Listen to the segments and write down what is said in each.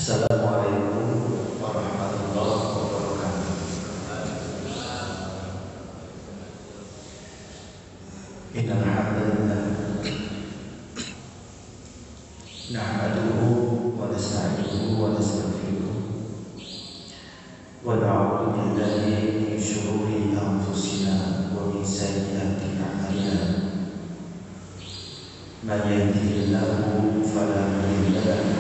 Assalamualaikum warahmatullahi wabarakatuh. Innal hamdalillah nahmaduhu wa nasta'inuhu wa nastaghfiruh wa na'udzu billahi min shururi anfusina wa min sayyiati a'malina. Man yahdihillahu fala mudilla lahu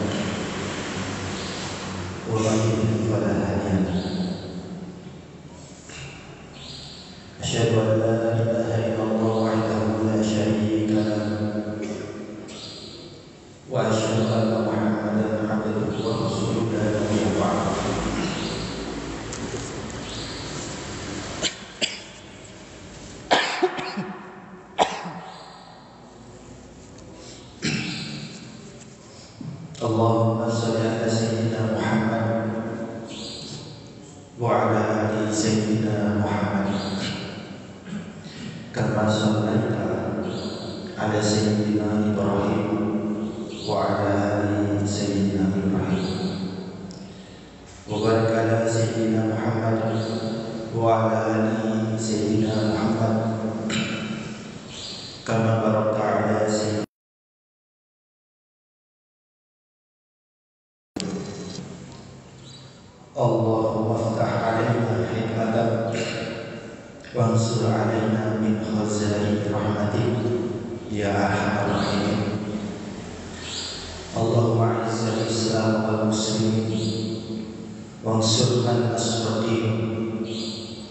wa man yudlil fala hadiya lahu. Asyhadu an la ilaha illallah wahdahu la syarika lahu wa asyhadu anna Muhammadan abduhu wa rasuluhu la nabiyya ba'dahu. Allahumma shalli ala sayyidina Muhammad wa ala ali sayyidina Muhammad kama shallaita ala sayyidina Ibrahim wa ala ali sayyidina Ibrahim wa barik ala sayyidina Muhammad wa ala ali sayyidina Muhammad kama barakta ala sayyidina Allahumma aftah alaina hikmatak wansur alaina min khazain rahmatik ya arhamar rahimin. Allahumma izzil islam wal muslimin wansur man nasraqin.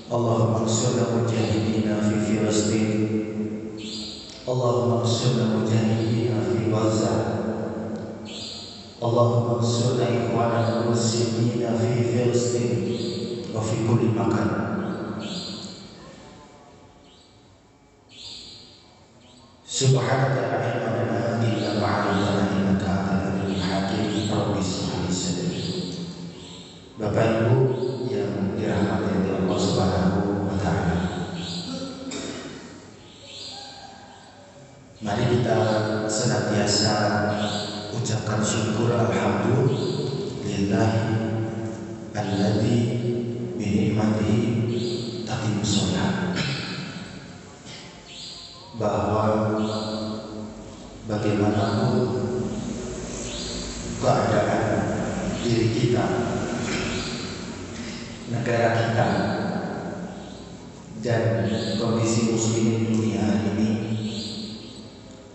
Allahumma ansur mujahidina fi Filistin. Allahumma ansur mujahidina fi Gaza. Allahumma ansur ikhwanana muslimina fi Filistin wa fi kulli makan. Subhanaka la ilma lana illa ma 'allamtana innaka antal alimul hakim. Rabbi shrah li sadri. Bapak Ibu yang dirahmati oleh Allah Subhanahu wa taala, mari kita senantiasa ucapkan syukur alhamdulillah alladzi bi ni'matihi tatimmu shalah, bahwa bagaimanapun keadaan diri kita, negara kita, dan kondisi muslimin dunia hari ini,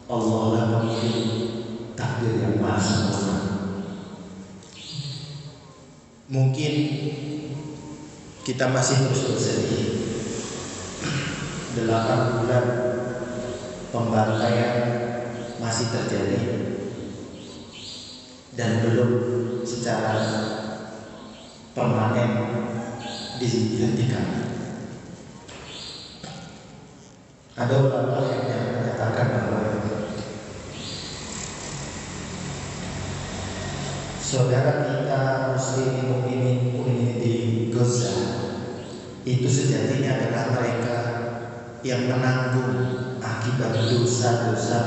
Allah lah pemilik takdir yang maha sempurna. Mungkin kita masih terus bersedih 8 bulan pembantaian masih terjadi dan belum secara permanen dihentikan. Ada ulama yang menyatakan bahwa saudara kita muslimin mukminin di Gaza itu sejatinya adalah mereka yang menanggung akibat dosa-dosa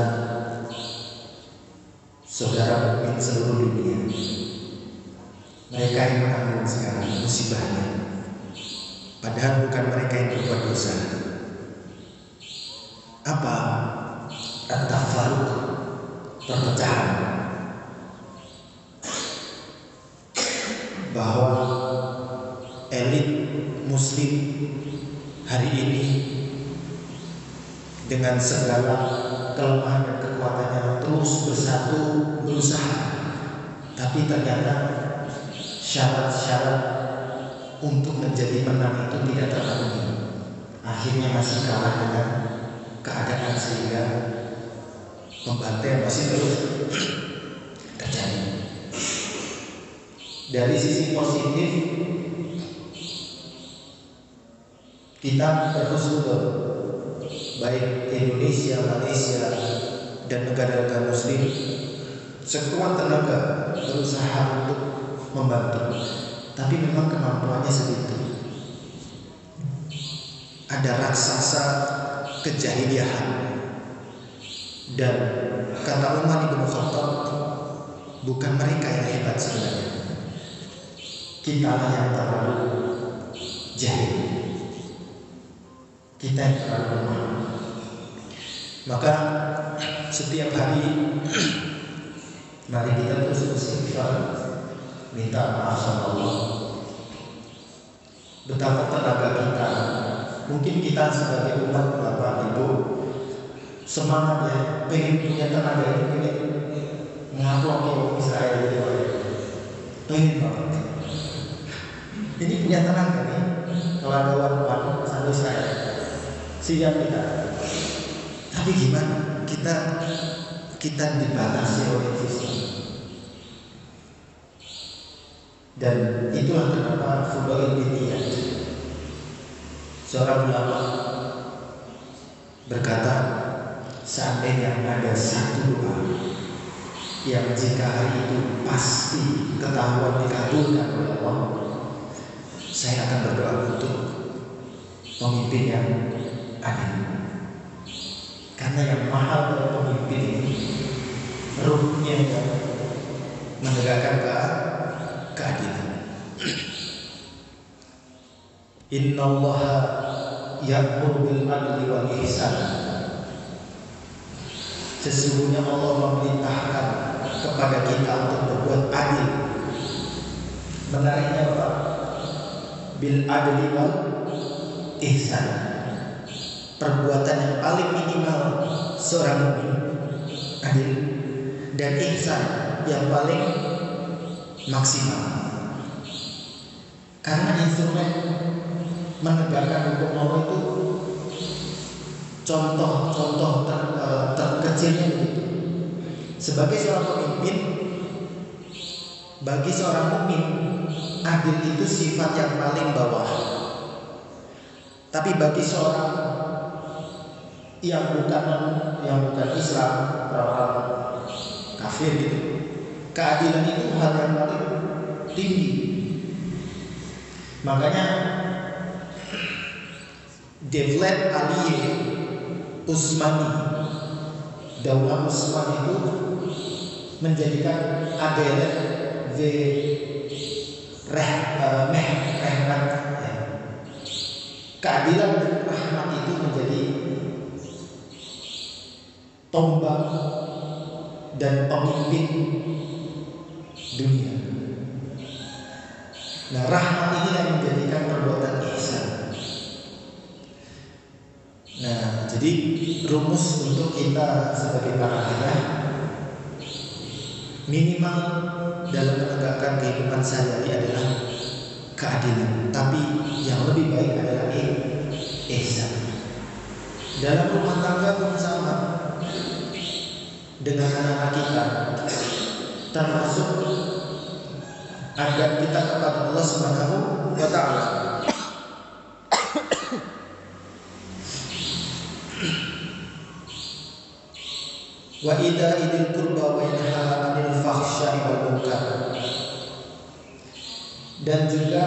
saudara mukmin seluruh dunia. Mereka yang menanggung sekarang musibahnya, padahal bukan mereka yang berbuat dosa. Apa? At-tafarruq, perpecahan. Bahwa elit muslim hari ini dengan segala kelemahan dan kekuatannya terus bersatu berusaha, tapi ternyata syarat-syarat untuk menjadi menang itu tidak terpenuhi. Akhirnya masih kalah dengan keadaan sehingga pembantaian masih terus terjadi. Dari sisi positif, kita bersyukur baik Indonesia, Malaysia, dan negara-negara muslim sekuat tenaga berusaha untuk membantu, tapi memang kemampuannya segitu. Ada raksasa kejahiliahan, dan kata Umar bin Khattab, bukan mereka yang hebat sebenarnya, Kitalah yang terlalu jahil, kita yang terlalu lemah. Maka setiap hari mari kita terus beristighfar, minta maaf sama Allah. Betapa tenaga kita, mungkin kita sebagai umat Bapak Ibu semangat ya, pengen punya tenaga itu, pengen ngaplok Israel itu, pengen banget. Ini punya tenaga nih, kalau ada warna satu Israel, siap kita. Tapi gimana? Kita dibatasi oleh sistem. Dan itulah kenapa Fudail bin Iyad, seorang ulama, berkata, seandainya ada satu doa yang jika hari itu pasti ketahuan dikabulkan oleh Allah, saya akan berdoa untuk pemimpin yang adil. Karena yang mahal dari pemimpin ini ruhnya yang menegakkan keadilan. Innallaha ya'muru bil adli wal ihsan. Sesungguhnya Allah memerintahkan kepada kita untuk berbuat adil. Menariknya apa? Bil adli wal ihsan. Perbuatan yang paling minimal seorang mukmin adil, dan ihsan yang paling maksimal. Karena instrumen menegakkan hukum Allah itu contoh terkecilnya begitu. Sebagai seorang pemimpin, bagi seorang mukmin adil itu sifat yang paling bawah. Tapi bagi seorang yang bukan Islam, orang kafir gitu, keadilan itu hal yang paling tinggi. Makanya Devlet Ali Usmani, Daulah Usman itu menjadikan adalah rahmat, keadilan dan rahmat itu menjadi tombak dan pemimpin dunia. Nah, rahmat ini yang menjadikan perbuatan ihsan. Nah, jadi rumus untuk kita sebagai para ayah, minimal dalam menegakkan kehidupan sehari-hari adalah keadilan. Tapi yang lebih baik adalah ihsan. Dalam rumah tangga pun sama, dengan anak-anak kita, termasuk agar kita kepada Allah Subhanahu wa ta'ala. Wa idza idil qurba wa yanha 'anil fahsya'i wal munkar. Dan juga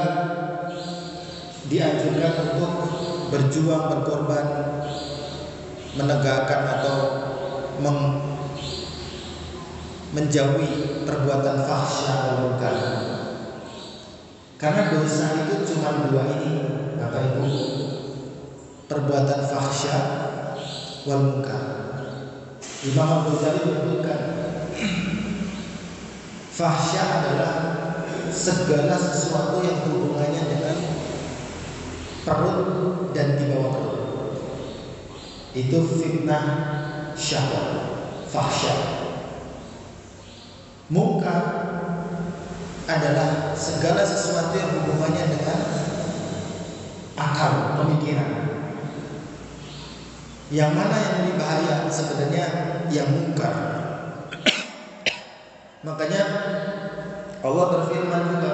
dianjurkan untuk berjuang, berkorban, menegakkan atau menjauhi perbuatan fahsya dan munkar. Karena dosa itu cuma dua ini, Bapak Ibu, perbuatan fahsya wal munkar. Imam Al-Ghazali menyebutkan fahsya adalah segala sesuatu yang hubungannya dengan perut dan di bawah perut. Itu fitnah syahwat, fahsya. Munkar adalah segala sesuatu yang hubungannya dengan akal, pemikiran. Yang mana yang lebih bahaya sebenarnya yang munkar. Makanya Allah berfirman juga,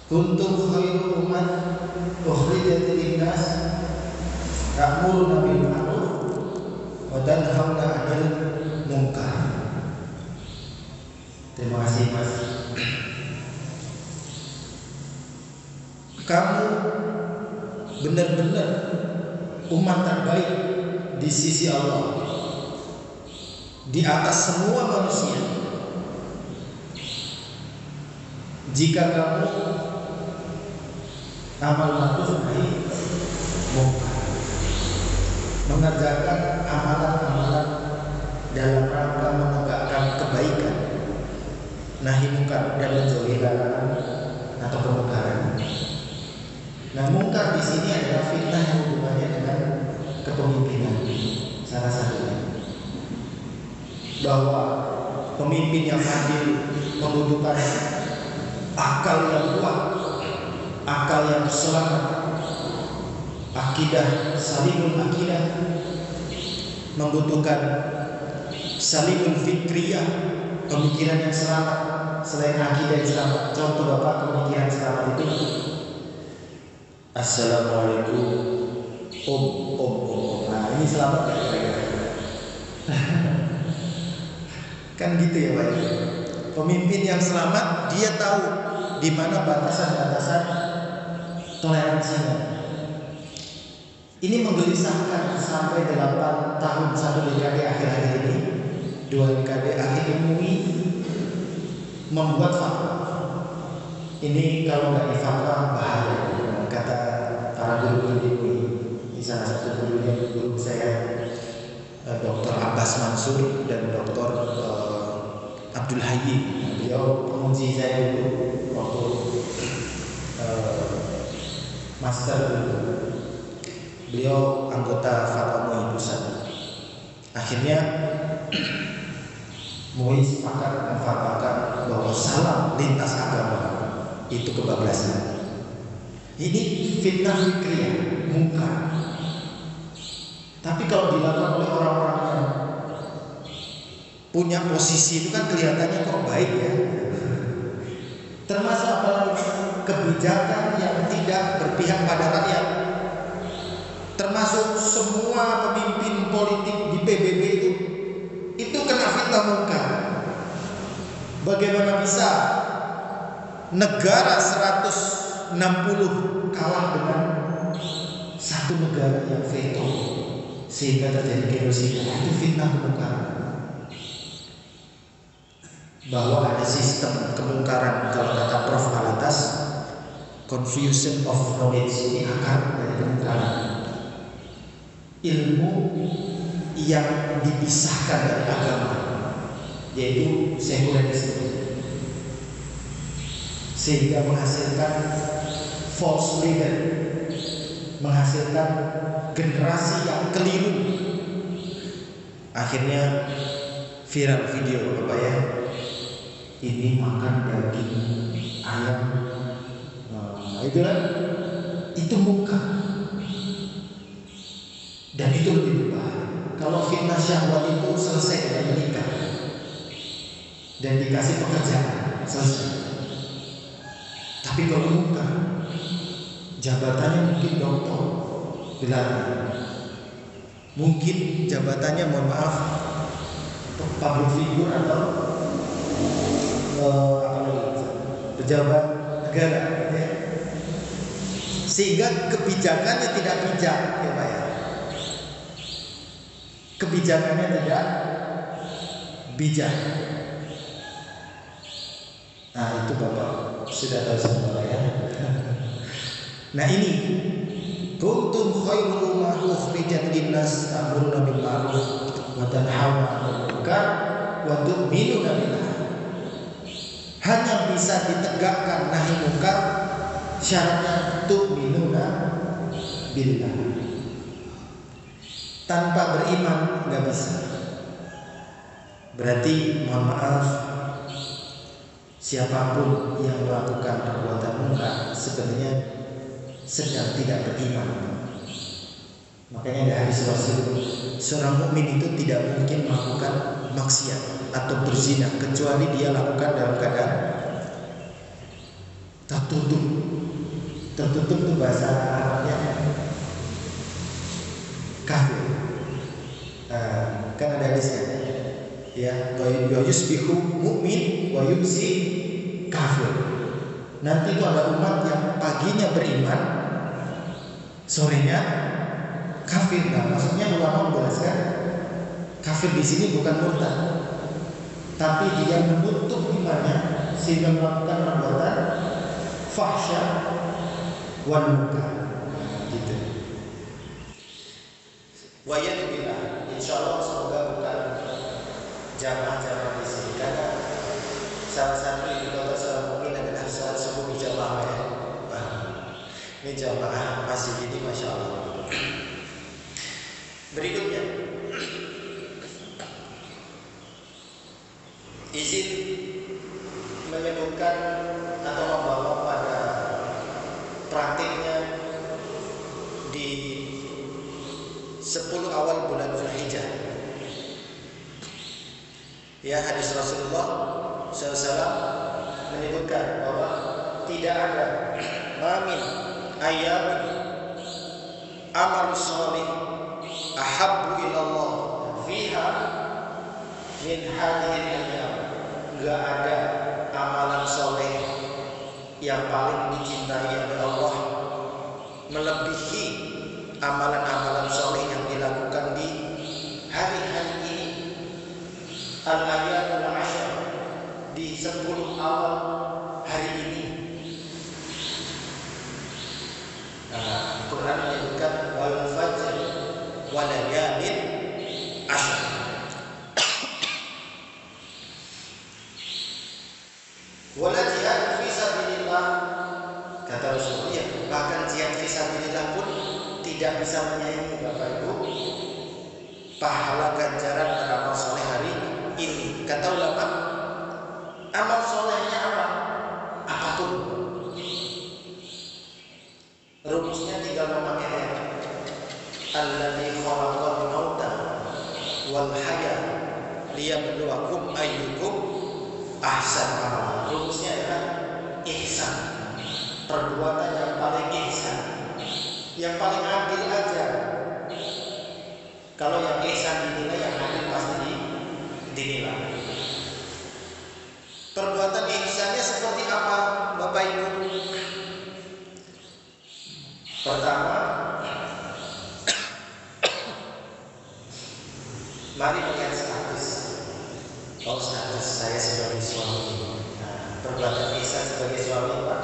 kuntum khairu ummat ukhrijat lin-nas ta'muruna bil ma'ruf wa tanhauna 'anil munkar. Terima kasih Mas. Kamu benar-benar umat terbaik di sisi Allah. di atas semua manusia. Jika kamu amal ma'ruf nahi munkar, mengerjakan amalan-amalan dalam rangka menegakkan kebaikan, nahi munkar, dan menjauhi larangan atau kemungkaran. Nah, munkar di sini adalah fitnah yang hubungannya dengan kepemimpinan. Salah satunya bahwa pemimpin yang adil membutuhkan akal yang kuat, akal yang selamat, akidah salimul akidah, membutuhkan salimul fikriyah, pemikiran yang selamat. Selain akidah yang selamat, contoh Bapak pemikiran selamat itu Assalamualaikum Om. Nah, ini selamat gak kira-kira? Kan gitu ya Pak. Pemimpin yang selamat, dia tahu di mana batasan-batasan toleransinya. Ini menggelisahkan sampai 8 tahun, 1 dekade akhir-akhir ini, 2 dekade akhir ini, membuat fatwa. Ini kalau nggak difatwa bahaya, kata para guru di UI. Ini salah satu guru saya, Dr. Abbas Mansur dan Dr. Abdul Hayy. Beliau penguji saya dulu waktu master dulu. Beliau anggota Fatwa MUI Pusat. Akhirnya MUI sepakat memfatwakan bahwa salam lintas agama itu kebablasan. Ini fitnah fikriyah, munkar. Tapi kalau dilakukan oleh orang-orang yang punya posisi itu kan kelihatannya kok baik ya. Termasuk apalagi kebijakan yang tidak berpihak pada rakyat. Termasuk semua pemimpin politik di PBB itu kena fitnah munkar. Bagaimana bisa negara 160 kalah dengan satu negara yang veto sehingga terjadi genosida? Itu fitnah kemungkaran. Bahwa ada sistem kemungkaran, kalau kata Prof. Alatas, confusion of knowledge, ini akar dari kemungkaran. Ilmu yang dipisahkan dari agama, yaitu sekularisme, sehingga menghasilkan false leader, menghasilkan generasi yang keliru. Akhirnya viral video apa ya? Ini makan daging ayam, itu munkar. Dan itu lebih berbahaya. Kalau fitnah syahwat itu selesai dengan menikah dan dikasih pekerjaan, selesai. Tapi kalau munkar, jabatannya mungkin dokter, dilarang. Mungkin jabatannya, mohon maaf, public figure atau pejabat negara, ya. Sehingga kebijakannya tidak bijak, ya Pak ya. Kebijakannya tidak bijak. Nah, itu Bapak sudah tahu semua ya. Nah, ini kuntum khairu ummah ukhrijat linnas ta'muruna bil ma'ruf wa tanhauna 'anil munkar wa tu'minuna billah. Hanya bisa ditegakkan nahi munkar syaratnya tu'minuna billah. Tanpa beriman nggak bisa. Berarti mohon maaf, siapapun yang melakukan perbuatan munkar sebenarnya sedang tidak beriman. Makanya ada hadis Rasul, seorang mukmin itu tidak mungkin melakukan maksiat atau berzina kecuali dia lakukan dalam keadaan tertutup. Tertutup itu bahasa Arabnya kafir. Kan ada hadisnya, ya, wa yusbihu mu'min wa yumsi kafir. Nanti itu ada umat yang paginya beriman, sorenya kafir. Nah, maksudnya ulama menjelaskan Kafir di sini bukan murtad, tapi dia menutup imannya sehingga melakukan perbuatan fahsya wal munkar. Gitu. Wa yadillah, insyaallah semoga bukan jamaah-jamaah di sini, karena salah satu ibadah seorang mukmin adalah salat subuh berjamaah ya. Ini jamaah masjid ini masya Allah. Berikutnya, izin menyebutkan atau membawa pada praktiknya di 10 awal bulan Zulhijjah. Ya, hadis Rasulullah SAW menyebutkan bahwa tidak ada mamin ayam amal sholih ahabbu ilallah fiha min hadhihi ayyam. Enggak ada amalan soleh yang paling dicintai oleh Allah melebihi amalan-amalan soleh yang dilakukan di hari-hari ini, al-ayyamul ashar, di 10 awal hari ini. Quran menyebutkan wal fajr wa layalin ashar. Wala jihad fi sabilillah, kata Rasulullah, bahkan jihad fi sabilillah pun tidak bisa menyaingi Bapak Ibu pahala ganjaran beramal soleh hari ini. Kata ulama, amal solehnya apa? Apapun. Rumusnya tinggal memakai ayat. Alladzi khalaqal mauta wal haya liyabluwakum ayyukum ahsan amal. Rumusnya adalah ihsan. Perbuatan yang paling ihsan, yang paling adil aja. Kalau yang ihsan dinilai, yang adil pasti dinilai. Perbuatan ihsannya seperti apa, Bapak Ibu? Pertama, mari melihat status. Oh, status saya sebagai suami. Nah, perbuatan ihsan sebagai suami Pak,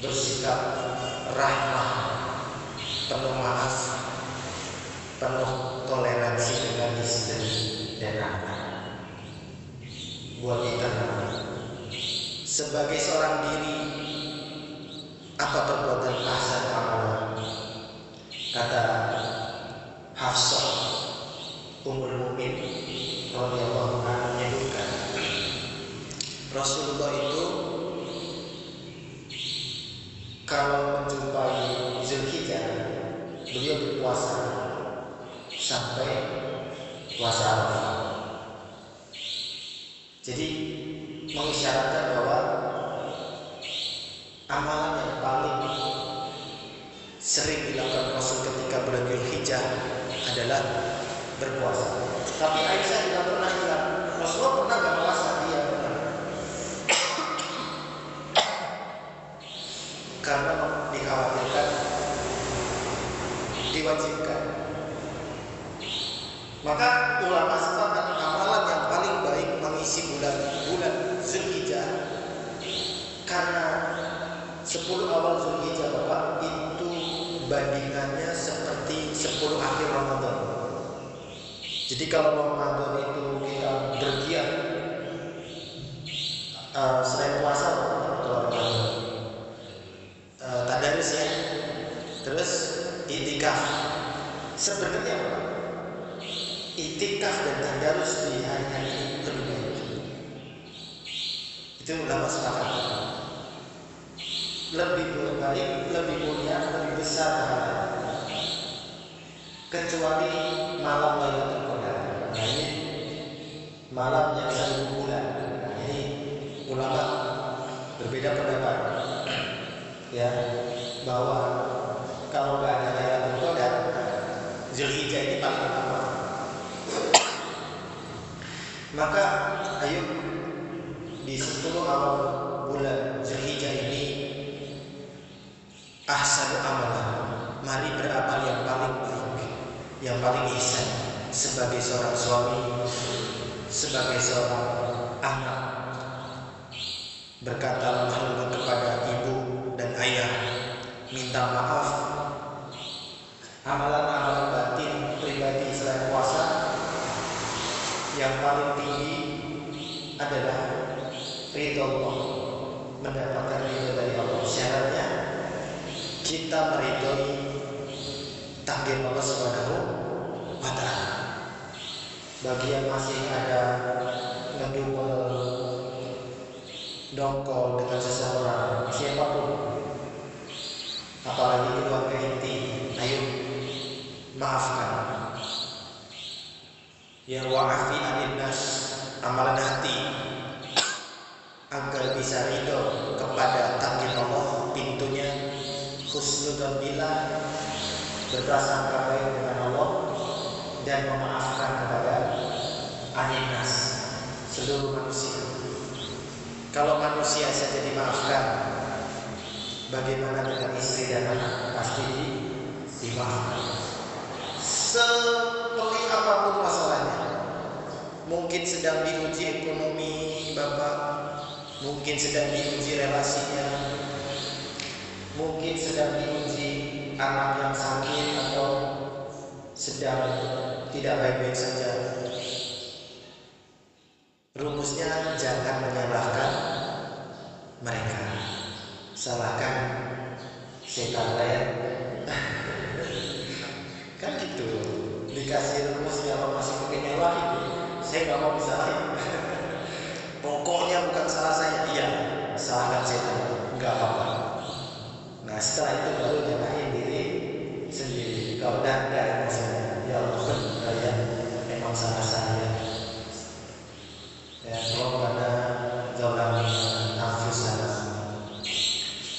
bersikap rahmah, penuh maaf, penuh toleransi dengan istri dan anak. Buat kita sebagai seorang diri, apa perbuatan ahsan amalan? Kata Hafsah Ummul Mukminin radhiyallahu anha menyebutkan, Rasulullah itu kalau menjumpai Zulhijjah, beliau berpuasa sampai puasa Arafah. Jadi mengisyaratkan bahwa amalan yang paling sering dilakukan Rasul ketika bulan Zulhijjah adalah berpuasa. Tapi Aisyah tidak pernah bilang Rasulullah pernah nggak puasa, dia pernah. Karena dikhawatirkan diwajibkan. Maka ulama sepakat amalan yang paling baik mengisi bulan Zulhijjah, karena 10 awal Zulhijjah Bapak itu bandingannya seperti 10 akhir Ramadan. Jadi kalau Ramadan itu kita bergiat selain puasa atau tadarus ya, terus itikaf. Sebenarnya Bapak, itikaf dan tadarus di hari-hari ini lebih baik. Itu ulama sepakat. Lebih baik, lebih mulia, lebih besar pahalanya. Kecuali malam Lailatul Qadar. Nah ini malam yang 1000 bulan. Nah ini ulama berbeda pendapat. Ya, bahwa kalau nggak ada Lailatul Qadar, Zulhijjah ini paling utama. Maka ayo di 10 awal bulan Zulhijjah ini ahsan amalan, mari beramal yang paling baik, yang paling ihsan. sebagai seorang suami, sebagai seorang anak, berkata lemah lembut kepada ibu dan ayah, minta maaf. Amalan-amalan batin pribadi selain puasa yang paling tinggi adalah ridho Allah, mendapatkan ridho dari Allah. Syaratnya kita meridhoi takdir Allah Subhanahu wa ta'ala. Bagi yang masih ada ngedumel, dongkol dengan seseorang, siapapun, apalagi keluarga inti, ayo maafkan. Ya wa'afi anin nas, amalan hati agar bisa ridho kepada takdir Allah, pintunya husnudzon billah, berprasangka baik dengan Allah, dan memaafkan kepada anin nas, seluruh manusia. Kalau manusia saja dimaafkan, bagaimana dengan istri dan anak? Pasti dimaafkan. Seperti apapun masalahnya, mungkin sedang diuji ekonomi bapak, mungkin sedang diuji relasinya, mungkin sedang diuji anak yang sakit atau sedang tidak baik-baik saja. Rumusnya jangan menyalahkan mereka, salahkan setan lain. Kan gitu, dikasih rumusnya apa masih pakai nyalahin? Saya nggak mau disalahin. Pokoknya bukan salah saya, iya salahkan setan, nggak apa-apa. Nah setelah itu baru nyalahin diri sendiri. Kalau dan misalnya, ya Allah saya memang salah saya. Ya Rabbana zalamna anfusana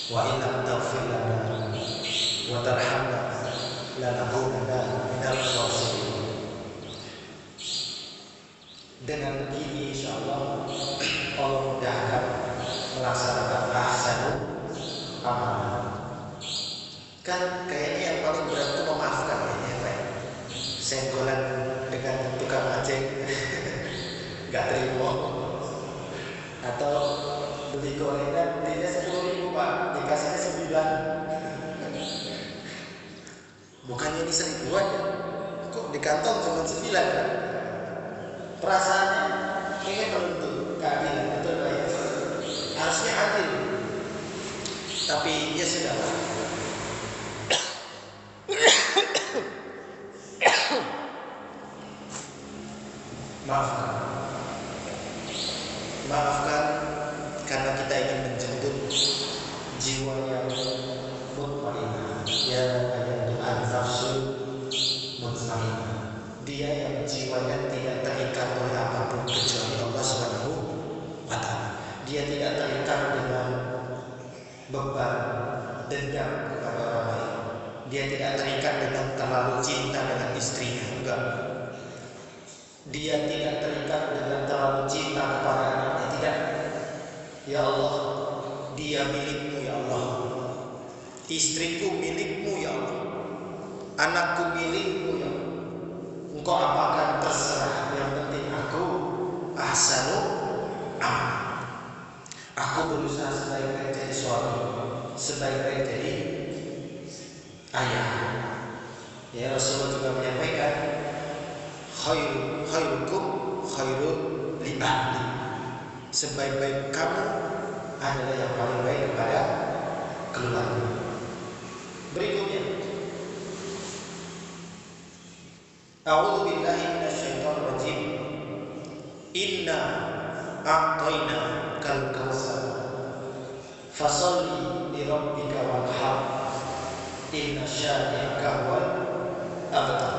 wa in lam taghfir lana wa tarhamna lanakunanna minal khasirin. Dengan begini insyaallah Allah mudahkan melaksanakan ahsanul amal. Kan kayaknya yang paling berat itu memaafkan ya, Pak. Senggolan dengan tukang ojek nggak terima, atau beli gorengan belinya 10.000 Pak, dikasihnya 9. Bukannya ini 1.000 aja, kok di kantong cuma 9 kan? Perasaannya kayaknya beruntung, keadilan, betul Pak ya? Harusnya adil, tapi ya sudahlah. Maafkan karena kita ingin menjemput jiwa yang mutmainnah, ya ayat an-nafsul mutmainnah. Dia yang jiwanya tidak terikat oleh apapun kecuali Allah Subhanahu wa ta'ala. Dia tidak terikat dengan beban dendam kepada orang lain. Dia tidak terikat dengan terlalu cinta dengan istrinya, enggak. Dia tidak terikat dengan terlalu cinta kepada anaknya, tidak. Ya Allah, dia milikmu ya Allah, istriku milikmu ya Allah, anakku milikmu ya Allah. Engkau apakan terserah, yang penting aku ahsanu amal. Aku berusaha sebaik-baik jadi suami, sebaik-baik jadi ayah. Ya Rasulullah juga menyampaikan, khairukum khairul li ahli. Sebaik-baik kamu adalah yang paling baik kepada keluarga. Berikutnya, a'udzu billahi minasyaitonir rajim. Inna a'tayna kal kautsar fasholli li rabbika wanhar inna syani'aka huwal abtar.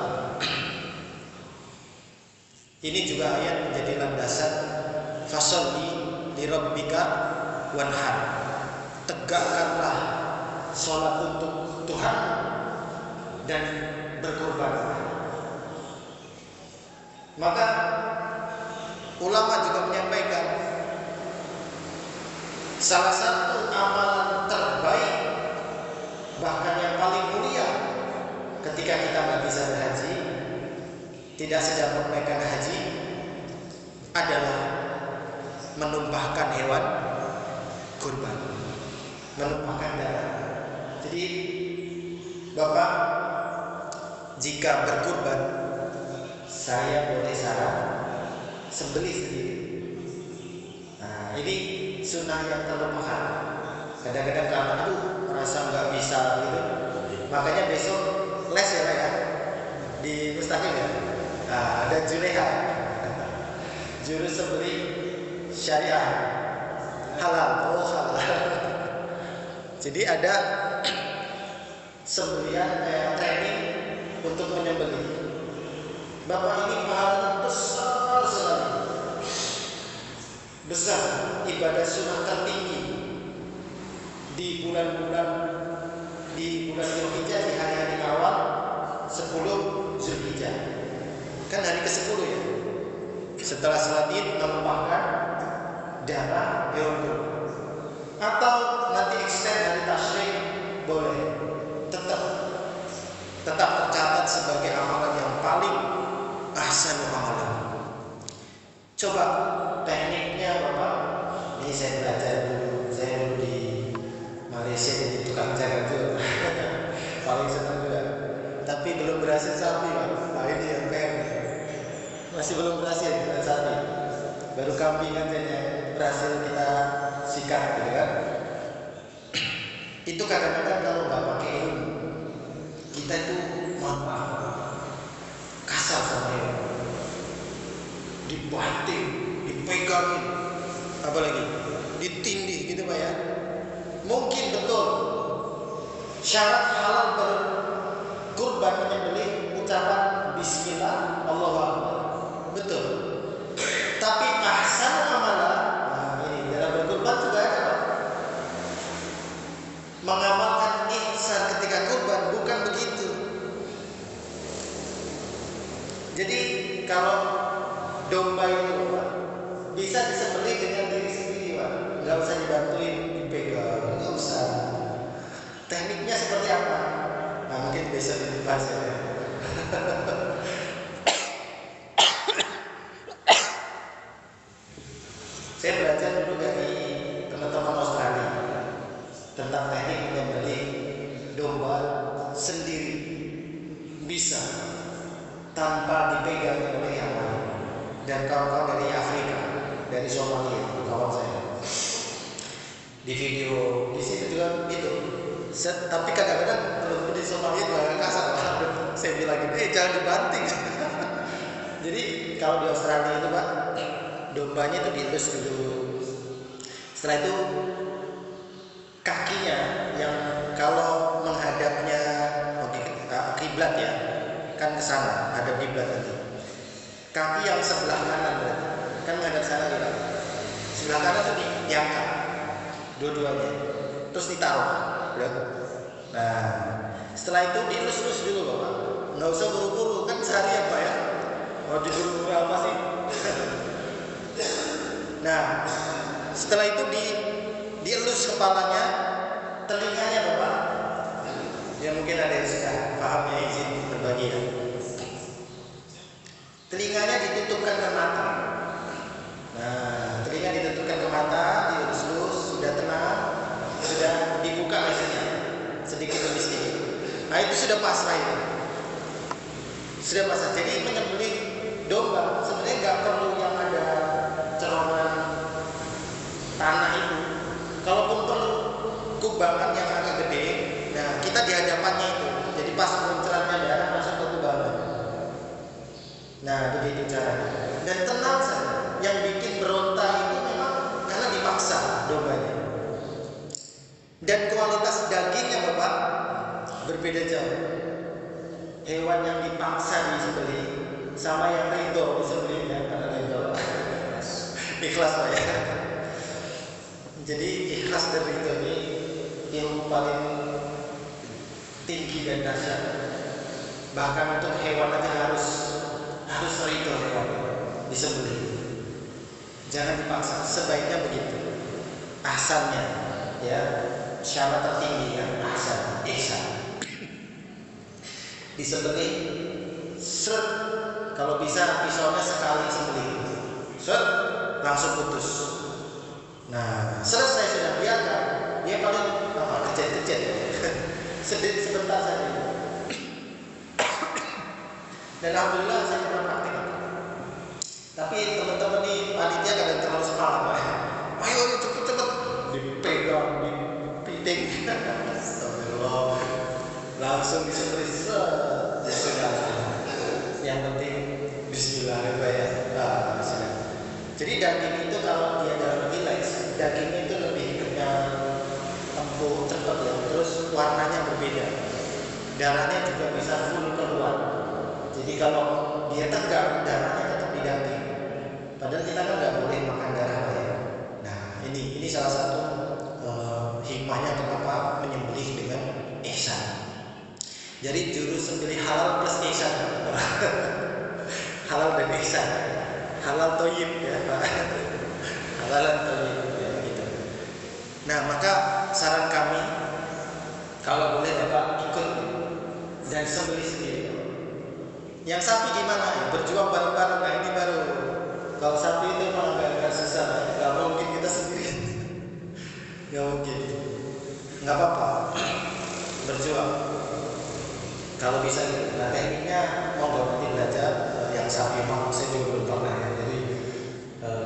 Ini juga ayat menjadi landasan fasholli li rabbika wanhar. Tegakkanlah sholat untuk Tuhan dan berkorbanlah. Maka ulama juga menyampaikan salah satu amalan terbaik, bahkan yang paling mulia ketika kita nggak bisa berhaji, tidak sedang menunaikan haji adalah menumpahkan hewan kurban, menumpahkan darah. Jadi Bapak jika berkurban, saya boleh saran sembelih sendiri. Nah, ini sunnah yang terlupakan. Kadang-kadang kalau aduh merasa nggak bisa gitu, makanya besok les ya Pak ya di Mustaqim ya. Nah, ada Juleha, juru sembelih syariah halal, oh halal. Jadi ada sembelihan training untuk menyembelih. Bapak ini pahala besar sekali, besar, ibadah sunnah tertinggi di bulan-bulan Dzulhijjah, di hari-hari awal 10 Dzulhijjah. Kan hari ke-10 ya. Setelah salat Id menumpahkan darah hewan kurban. Atau nanti extend hari tasyrik boleh. Tetap tercatat sebagai amalan yang paling ahsanul amalan. Coba tekniknya Bapak. Ini saya belajar dulu. Saya dulu di Malaysia jadi tukang jaga tuh. Paling senang juga. Tapi belum berhasil sapi Pak. Nah ini yang PR. Masih belum berhasil dengan sapi. Baru kambing katanya berhasil kita sikat gitu kan. Itu kadang-kadang kalau nggak pakai ilmu, kita itu kasar sama hewan, dibanting, dipegangin, apalagi ditindih gitu Pak ya. Mungkin betul syarat halal berkurban menyembelih ucapan Bismillah Allahu Akbar, betul. Tapi ahsan amalan, nah ini dalam berkurban juga ada Pak. Mengamalkan ihsan ketika kurban bukan begitu. Jadi kalau domba itu Pak, bisa disembelih dengan diri sendiri Pak, nggak usah dibantuin, dipegang, nggak usah. Tekniknya seperti apa? Nah mungkin besok dibahas ya. Saya belajar dulu dari teman-teman Australia tentang teknik menyembelih domba sendiri, bisa tanpa dipegang oleh yang lain. Dan kawan-kawan dari Afrika, dari Somalia, kawan saya di video di situ juga itu. Tapi kadang-kadang kalau di Somalia juga kasar. Saya bilang jangan dibanting. Jadi kalau di Australia itu Pak, dombanya itu dielus dulu. Setelah itu kakinya yang kalau menghadapnya kiblat ya, kan ke sana, ada kiblat nanti. Kaki yang sebelah kanan berarti kan menghadap sana gitu. Sebelah kanan itu diangkat dua-duanya, terus ditaruh. Nah, setelah itu dielus-elus dulu Bapak. Nggak usah buru-buru, kan sehari apa ya? Mau diburu-buru apa sih? Nah, setelah itu dielus kepalanya, telinganya Bapak. Ya mungkin ada yang sudah paham ya, izin berbagi ya. Telinganya ditutupkan ke mata. Nah, telinga ditutupkan ke mata, dielus-elus, sudah tenang, sudah dibuka lehernya sedikit demi sedikit. Nah itu sudah pasrah itu. Sudah pasrah. Jadi menyembelih domba sebenarnya nggak perlu yang ada cerongan tanah itu. Kalaupun perlu kubangan yang agak gede, nah kita di hadapannya itu. Jadi pas munculannya darah masuk ke kubangan. Nah begitu caranya. Dan tenang saja. Yang bikin berontak itu memang karena dipaksa dombanya. Dan kualitas dagingnya Bapak berbeda jauh. Hewan yang dipaksa disembelih sama yang ridho disembelih ya, karena ridho. Ikhlas Pak ya. Jadi ikhlas dan ridho ini ilmu paling tinggi dan dahsyat. Bahkan untuk hewan aja harus ridho hewan disembelih. Jangan dipaksa, sebaiknya begitu. Ahsannya ya. Syarat tertinggi kan ahsan, ihsan. Disembelih seret, kalau bisa pisaunya sekali sembelih, seret, langsung putus. Nah, selesai sudah biarkan, dia paling kecet-kecet, sedikit sebentar saja. Dan alhamdulillah saya pernah praktik. Tapi teman-teman di panitia kadang terlalu semangat, Pak. Ayo cepet-cepet, dipegang, dipiting, astagfirullah, langsung disembelih. Ya sudah. Yang penting Bismillah ya. Bismillah. Jadi daging itu kalau dia dalam relax, dagingnya itu lebih kenyal, empuk, cepat ya. Terus warnanya berbeda. Darahnya juga bisa full keluar. Jadi kalau dia tegak, darahnya tetap di daging. Padahal kita kan nggak boleh makan darah ya. Nah ini salah satu hikmahnya kenapa menyembelih dengan ihsan. Jadi jurus sembelih halal plus ihsan. Halal dan ihsan. Halal toyib ya Pak. Halal dan toyib ya, gitu. Nah maka saran kami kalau boleh Bapak ikut dan sembelih sendiri. Yang sapi gimana? Ya, berjuang bareng-bareng. Nah ini baru. Kalau sapi itu memang agak susah. Gak mungkin kita sendiri. Gak mungkin. Gak apa-apa. Berjuang. Kalau bisa gitu. Nah tekniknya mau nanti belajar. Yang sapi mau saya juga belum pernah ya. Jadi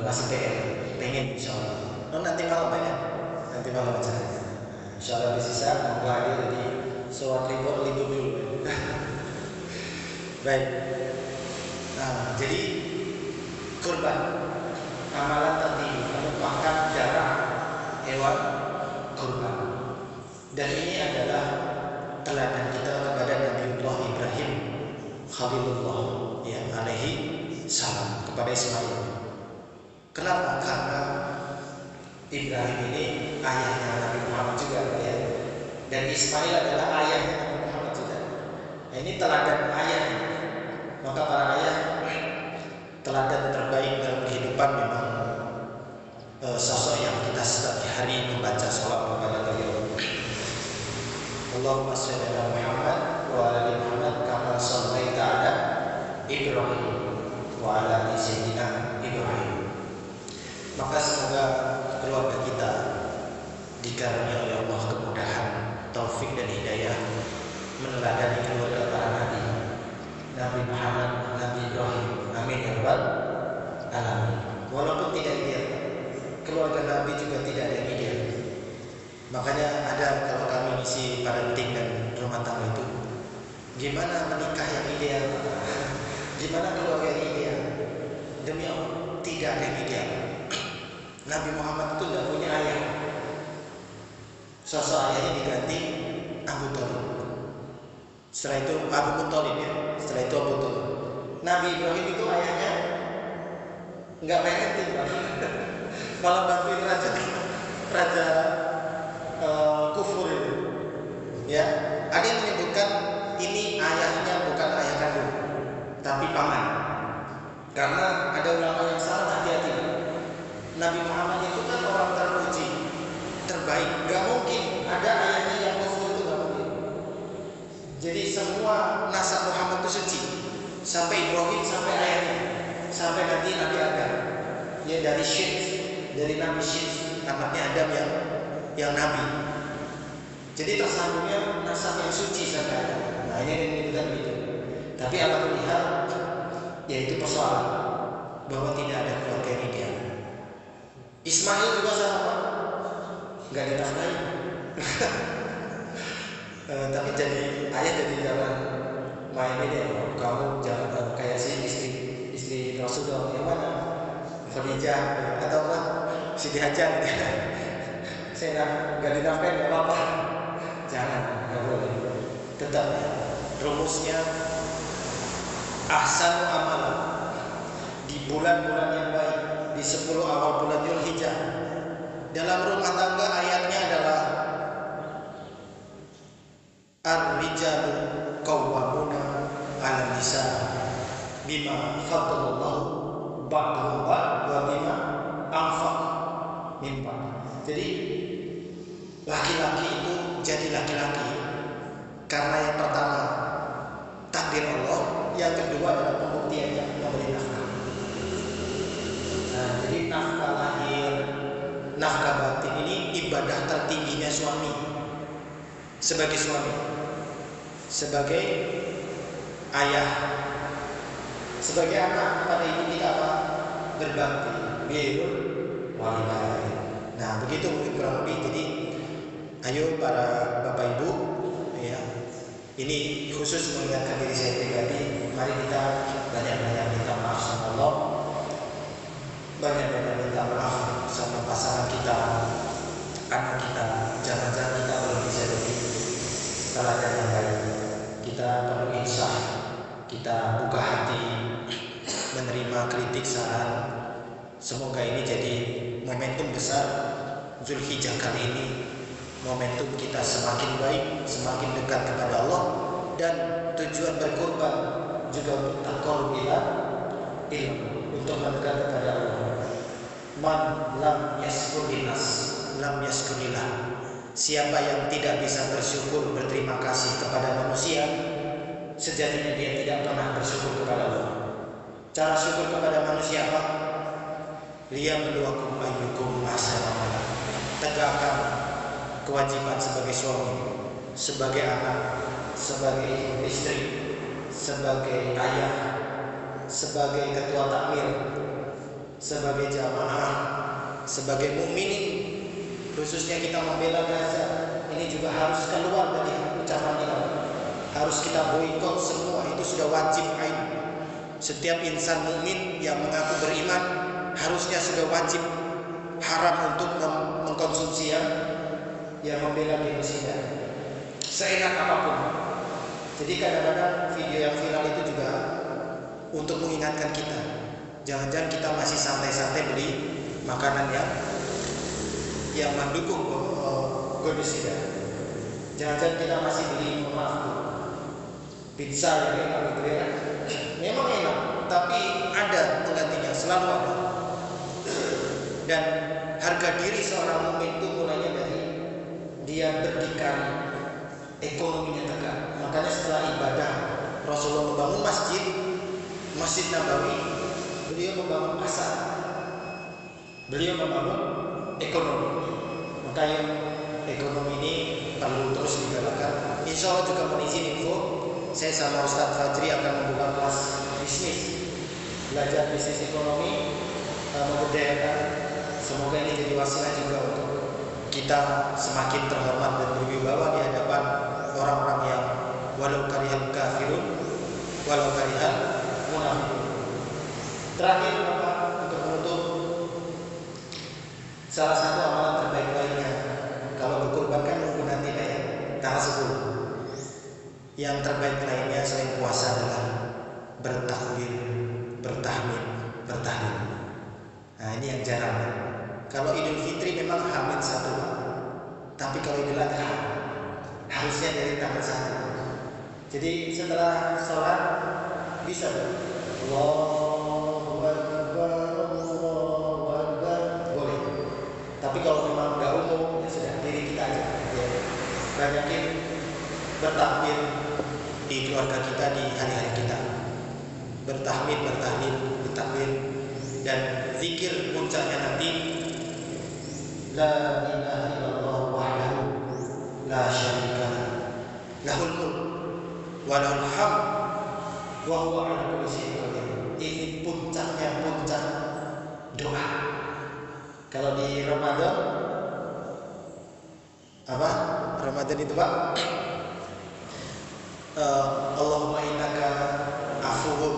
masih pengen insya Allah. Nanti malam ya. Nanti malam aja. Insya Allah bisa mau lagi jadi sholat libur dulu. Baik. Nah, jadi kurban amalan tertinggi menumpahkan darah hewan kurban. Dan ini adalah teladan kita kepada Nabiullah Ibrahim Khalilullah ya alaihi salam kepada Ismail. Kenapa? Karena Ibrahim ini ayahnya Nabi Muhammad juga ya. Dan Ismail adalah ayahnya Nabi Muhammad juga. Nah, ini teladan ayahnya. Maka para ayah teladan terbaik dalam kehidupan memang sosok yang kita setiap hari membaca salat kepada beliau. Allahumma shalli ala Muhammad wa ala Muhammad kama shallaita ala Ibrahim wa ala ali sayyidina Ibrahim. Maka semoga keluarga kita dikaruniai oleh Allah kemudahan, taufik dan hidayah meneladani keluarga para nabi. Nabi Muhammad, Nabi Ibrahim, amin ya rabbal alamin. Walaupun tidak ideal, keluarga Nabi juga tidak ada yang ideal. Makanya ada kalau kami misi parenting dan rumah tangga itu, gimana menikah yang ideal, gimana keluarga yang ideal. Demi Allah, tidak ada yang ideal. Nabi Muhammad itu tidak punya ayah. Sosok ayahnya diganti Abu Thalib. Setelah itu Abu Thalib ya. Setelah itu Abu Thalib. Nabi Ibrahim itu ayahnya nggak parenting, malah bantuin raja kufur itu. Ya, ada yang menyebutkan ini ayahnya bukan ayah kandung, tapi paman. Karena ada ulama yang salah, hati-hati. Nabi Muhammad itu kan orang terpuji, terbaik. Gak mungkin ada ayahnya yang kufur, itu gak mungkin. Jadi semua nasab Muhammad itu suci, sampai Ibrahim, sampai ayahnya, sampai nanti Nabi Adam. Ya dari dari Nabi Syed, anaknya Adam yang Nabi. Jadi tersambungnya nasab yang suci sampai Adam. Nah ini yang dibutuhkan gitu. Tapi apa terlihat, yaitu persoalan bahwa tidak ada keluarga yang ideal. Ismail juga sama, nggak dinafkahi. Tapi jadi ayah jadi jangan main ini ya, kamu jangan kayak si istri Rasulullah yang mana Khadijah atau apa Siti Hajar gitu. Saya nggak dinafkahi nggak apa-apa, jangan, nggak boleh. Tetap ya, rumusnya ahsanu amalan di bulan-bulan yang baik, di 10 awal bulan Dzulhijjah. Dalam rumah tangga ayatnya adalah ar-rijalu qawwamuna 'ala nisa bima faddalallahu ba'dahum wa bima anfaq mimma. Jadi laki-laki itu jadi laki-laki karena yang pertama takdir Allah, yang kedua adalah pembuktiannya memberi nafkah. Nah, jadi nafkah lahir, nafkah batin ini ibadah tertingginya suami sebagai suami, sebagai ayah, sebagai anak pada ibu kita apa? Berbakti, birrul walidain. Nah, begitu mungkin kurang lebih. Jadi ayo para bapak ibu, ya, ini khusus mengingatkan diri saya pribadi. Mari kita banyak-banyak minta maaf sama Allah, banyak-banyak minta maaf sama pasangan kita, anak kita. Jangan-jangan kita belum bisa jadi teladan yang baik. Kita perlu insaf, kita buka hati, menerima kritik, saran. Semoga ini jadi momentum besar Zulhijjah kali ini, momentum kita semakin baik, semakin dekat kepada Allah, dan tujuan berkorban juga untuk taqarrub ila ilmu, untuk mendekat kepada Allah. Man lam yashkurillah lam yashkurillah. Siapa yang tidak bisa bersyukur, berterima kasih kepada manusia, sejatinya dia tidak pernah bersyukur kepada Allah. Cara syukur kepada manusia apa? Liyabluwakum ayyukum ahsanu amala. Tegakkan kewajiban sebagai suami, sebagai anak, sebagai istri, sebagai ayah, sebagai ketua takmir, sebagai jamaah, sebagai mukminin. Khususnya kita membela Gaza, ini juga harus keluar dari ucapan kita. Harus kita boikot semua, itu sudah wajib ain. Setiap insan mukmin yang mengaku beriman harusnya sudah wajib, haram untuk mengkonsumsi yang membela genosida seenak apapun. Jadi kadang-kadang video yang viral itu juga untuk mengingatkan kita, jangan-jangan kita masih santai-santai beli makanan yang mendukung genosida. Jangan-jangan kita masih beli, pizza yang enak gitu ya. Memang enak, tapi ada penggantinya, selalu ada. Dan harga diri seorang mukmin itu mulainya dari dia berdikari, ekonominya tegak. Makanya setelah ibadah Rasulullah membangun Masjid Nabawi, beliau membangun pasar, beliau membangun ekonomi. Makanya ekonomi ini perlu terus digalakkan. Insya Allah juga menizin info, saya sama Ustadz Fajri akan membuka kelas bisnis, belajar bisnis ekonomi, memberdayakan. Semoga ini jadi wasilah juga untuk kita semakin terhormat dan berwibawa di hadapan orang-orang yang walau karihal kafirun, walau karihal munafiqun. Terakhir Bapak, untuk menutup, salah satu amalan terbaik lainnya kalau berkurban kan nunggu nanti ya, tanggal 10. Yang terbaik lainnya selain puasa adalah bertakbir, bertahmid, bertahlil. Nah, ini yang jarang. Kalau Idul Fitri memang hamil 1, tapi kalau Idul Adha harusnya dari tanggal 1. Jadi setelah sholat bisa Allahu Akbar, Allahu Akbar, boleh. Tapi kalau memang nggak umum, ya sudah, diri kita aja. Ya. Banyakin bertakbir di keluarga kita, di hari-hari kita. Bertahmid, bertahlil, bertakbir, dan zikir puncaknya nanti la ilaha illallah wahdahu la syarika lahul mulk wa lahul hamd wa huwa ala kulli syai'in qadir. Ini puncak doa. Kalau di Ramadan apa? Ramadan itu Pak, Allahumma innaka afuwwun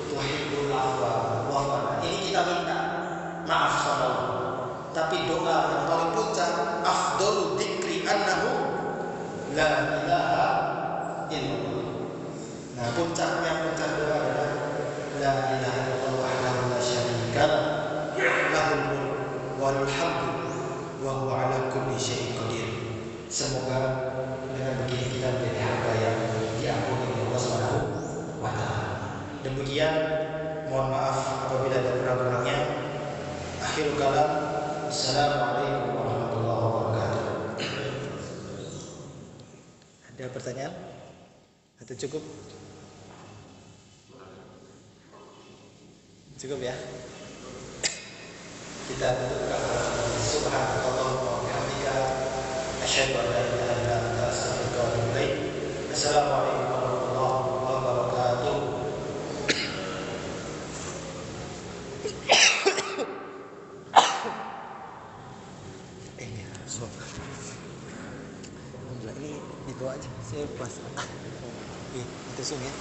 tuhibbul afwa wa'fu anna. Ini kita minta maaf sama Allah. Tapi doa yang paling puncak, afdalu dzikri annahu la ilaha illallah. Nah, puncak doa adalah la ilaha illallah wahdahu la syarika lahul mulk wa lahul hamdu wa huwa ala kulli syai'in qadir. Semoga dengan begini kita menjadi hamba yang diampuni oleh Allah Subhanahu wa taala. Demikian, mohon maaf apabila ada kurang-kurangnya. Akhirul kalam, assalamualaikum warahmatullahi wabarakatuh. Ada pertanyaan? Atau cukup? Cukup ya. Kita dudukkan subhanallah wa bihamdika asyhadu an la ilaha illa anta astaghfiruka wa atubu ilaik. Assalamualaikum warahmatullahi wabarakatuh. Alhamdulillah, ini itu aja. Saya pas. Itu sung ya.